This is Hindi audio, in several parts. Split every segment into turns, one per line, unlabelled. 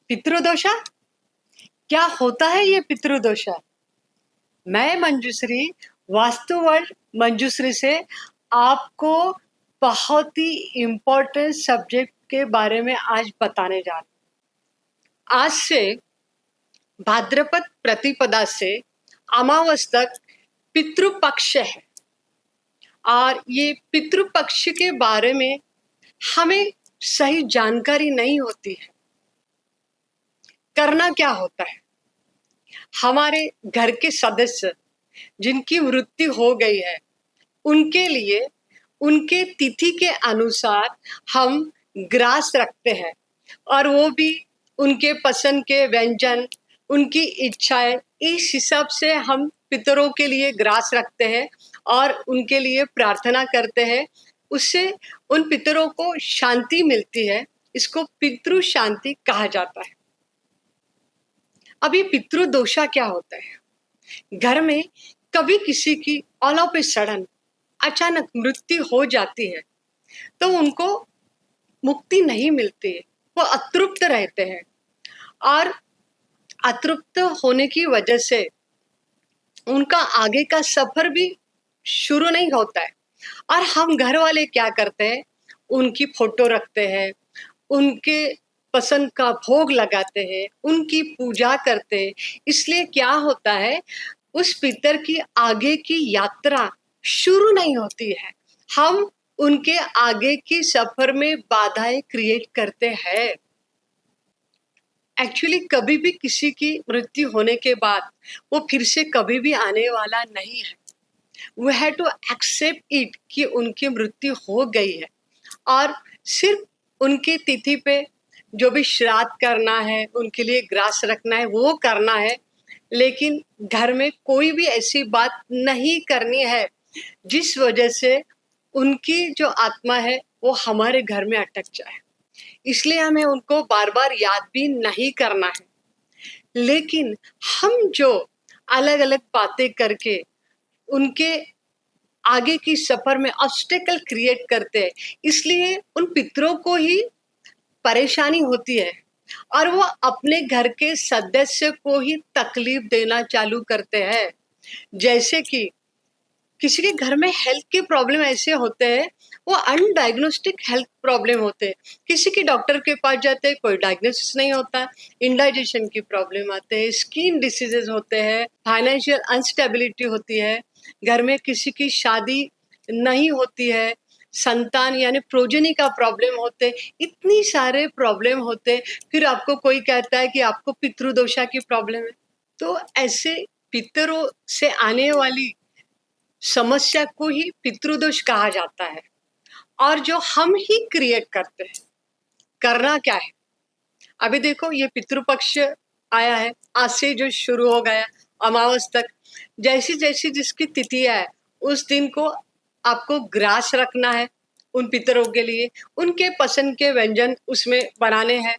पितृदोषा? क्या होता है ये पितृदोषा? मैं मंजूश्री, वास्तु वर्ल्ड मंजूश्री से आपको बहुत ही इम्पोर्टेंट सब्जेक्ट के बारे में आज बताने जा रही हूँ। आज से भाद्रपद प्रतिपदा से अमावस तक पितृपक्ष है और ये पितृपक्ष के बारे में हमें सही जानकारी नहीं होती है। करना क्या होता है? हमारे घर के सदस्य जिनकी मृत्यु हो गई है उनके लिए उनके तिथि के अनुसार हम ग्रास रखते हैं और वो भी उनके पसंद के व्यंजन, उनकी इच्छाएं, इस हिसाब से हम पितरों के लिए ग्रास रखते हैं और उनके लिए प्रार्थना करते हैं। उससे उन पितरों को शांति मिलती है। इसको पितृ शांति कहा जाता है। अब ये पितृदोषा क्या होता है? घर में कभी किसी की ऑल ऑफ ए सडन अचानक मृत्यु हो जाती है तो उनको मुक्ति नहीं मिलती है, वो अतृप्त रहते हैं और अतृप्त होने की वजह से उनका आगे का सफर भी शुरू नहीं होता है। और हम घर वाले क्या करते हैं, उनकी फोटो रखते हैं, उनके पसंद का भोग लगाते हैं, उनकी पूजा करते हैं। इसलिए क्या होता है, उस पितर की आगे की यात्रा शुरू नहीं होती है। हम उनके आगे की सफर में बाधाएं क्रिएट करते हैं। एक्चुअली कभी भी किसी की मृत्यु होने के बाद वो फिर से कभी भी आने वाला नहीं है। We have to accept it कि उनकी मृत्यु हो गई है और सिर्फ उनकी तिथि पे जो भी श्राद्ध करना है, उनके लिए ग्रास रखना है, वो करना है। लेकिन घर में कोई भी ऐसी बात नहीं करनी है जिस वजह से उनकी जो आत्मा है वो हमारे घर में अटक जाए। इसलिए हमें उनको बार बार याद भी नहीं करना है। लेकिन हम जो अलग अलग बातें करके उनके आगे की सफर में ऑब्स्टेकल क्रिएट करते हैं, इसलिए उन पितरों को ही परेशानी होती है और वो अपने घर के सदस्य को ही तकलीफ देना चालू करते हैं। जैसे कि किसी के घर में हेल्थ के प्रॉब्लम ऐसे होते हैं, वो अनडायग्नोस्टिक हेल्थ प्रॉब्लम होते हैं। किसी के डॉक्टर के पास जाते हैं, कोई डायग्नोसिस नहीं होता, इंडाइजेशन की प्रॉब्लम आते हैं, स्किन डिसीजेज होते हैं, फाइनेंशियल अनस्टेबिलिटी होती है, घर में किसी की शादी नहीं होती है, संतान यानी प्रोजेनी का प्रॉब्लम होते, इतनी सारे प्रॉब्लम होते। फिर आपको कोई कहता है कि आपको पितृदोषा की प्रॉब्लम है। तो ऐसे पितरों से आने वाली समस्या को ही पितृदोष कहा जाता है और जो हम ही क्रिएट करते हैं। करना क्या है? अभी देखो ये पितृपक्ष आया है, आज से जो शुरू हो गया अमावस तक। जैसी जैसी जिसकी तिथि है उस दिन को आपको ग्रास रखना है उन पितरों के लिए, उनके पसंद के व्यंजन उसमें बनाने हैं।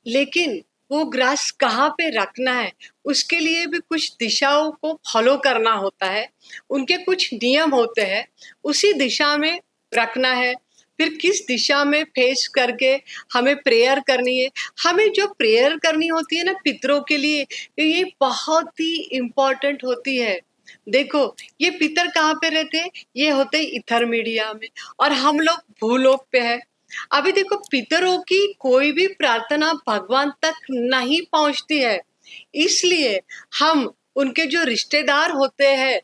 लेकिन वो ग्रास कहाँ पे रखना है उसके लिए भी कुछ दिशाओं को फॉलो करना होता है। उनके कुछ नियम होते हैं, उसी दिशा में रखना है। फिर किस दिशा में फेस करके हमें प्रेयर करनी है। हमें जो प्रेयर करनी होती है ना पितरों के लिए, ये बहुत ही इम्पोर्टेंट होती है। देखो ये पितर कहाँ पे रहते हैं, ये होते इथर मीडिया में और हम लोग भूलोक पे है। अभी देखो पितरों की कोई भी प्रार्थना भगवान तक नहीं पहुंचती है, इसलिए हम उनके जो रिश्तेदार होते हैं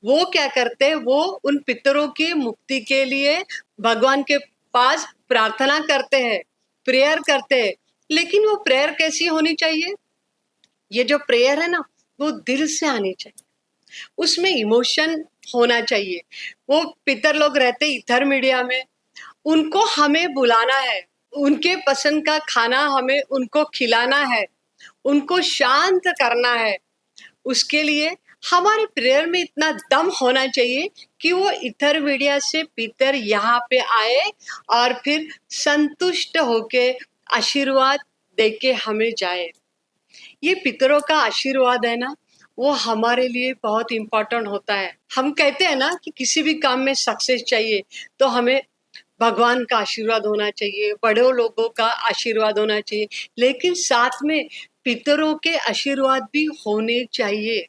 वो क्या करते हैं, वो उन पितरों की मुक्ति के लिए भगवान के पास प्रार्थना करते हैं, प्रेयर करते हैं। लेकिन वो प्रेयर कैसी होनी चाहिए? ये जो प्रेयर है ना वो दिल से आनी चाहिए, उसमें इमोशन होना चाहिए। वो पितर लोग रहते इथर मीडिया में, उनको हमें बुलाना है, उनके पसंद का खाना हमें उनको खिलाना है, उनको शांत करना है। उसके लिए हमारे प्रेयर में इतना दम होना चाहिए कि वो इथर मीडिया से पितर यहाँ पे आए और फिर संतुष्ट होके आशीर्वाद देके हमें जाए। ये पितरों का आशीर्वाद है ना, वो हमारे लिए बहुत इम्पोर्टेंट होता है। हम कहते हैं ना कि किसी भी काम में सक्सेस चाहिए तो हमें भगवान का आशीर्वाद होना चाहिए, बड़े लोगों का आशीर्वाद होना चाहिए, लेकिन साथ में पितरों के आशीर्वाद भी होने चाहिए।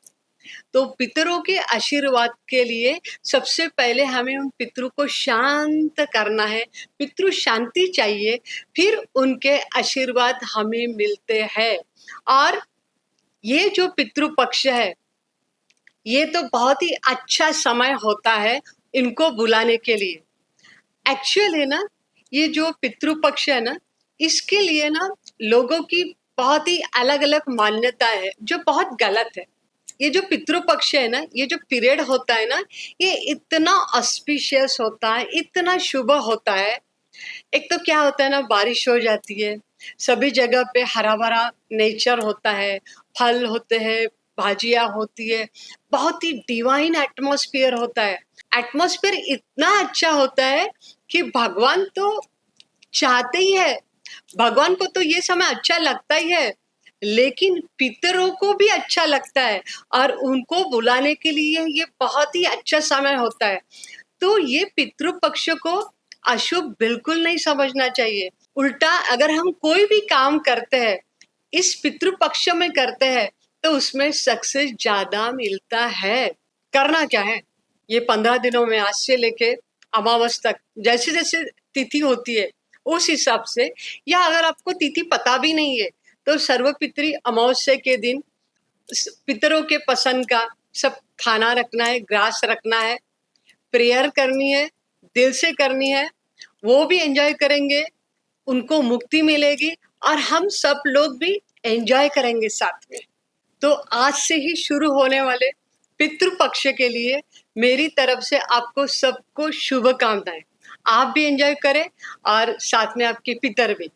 तो पितरों के आशीर्वाद के लिए सबसे पहले हमें उन पितरों को शांत करना है, पितृ शांति चाहिए, फिर उनके आशीर्वाद हमें मिलते हैं। और ये जो पितृ पक्ष है, ये तो बहुत ही अच्छा समय होता है इनको बुलाने के लिए। एक्चुअली ना, ये जो पितृ पक्ष है ना, इसके लिए ना लोगों की बहुत ही अलग-अलग मान्यता है, जो बहुत गलत है। ये जो पितृ पक्ष है ना, ये जो पीरियड होता है ना, ये इतना ऑस्पिशियस होता है, इतना शुभ होता है। एक तो क्या होता है ना, बारिश हो जाती है, सभी जगह पे हरा-भरा नेचर होता है, फल होते हैं, भाजियाँ होती है, बहुत ही डिवाइन एटमॉस्फेयर होता है। एटमॉस्फेयर इतना अच्छा होता है कि भगवान तो चाहते ही है, भगवान को तो ये समय अच्छा लगता ही है, लेकिन पितरों को भी अच्छा लगता है और उनको बुलाने के लिए ये बहुत ही अच्छा समय होता है। तो ये पितृ पक्ष को अशुभ बिल्कुल नहीं समझना चाहिए। उल्टा अगर हम कोई भी काम करते हैं, इस पितृ पक्ष में करते हैं, तो उसमें सक्सेस ज़्यादा मिलता है। करना क्या है? ये 15 दिनों में आज से लेके अमावस तक जैसे-जैसे तिथि होती है, उस हिसाब से, या अगर आपको तिथि पता भी नहीं है, तो सर्वपितृ अमावस्या के दिन पितरों के पसंद का सब खाना रखना है, ग्रास रखना है, प्रेयर करनी है, दिल से करनी है, वो भी एंजॉय करेंगे, उनको मुक्ति मिलेगी और हम सब लोग भी एंजॉय करेंगे साथ में। तो आज से ही शुरू होने वाले पितृ पक्ष के लिए मेरी तरफ से आपको सबको शुभकामनाएँ। आप भी एंजॉय करें और साथ में आपके पितर भी।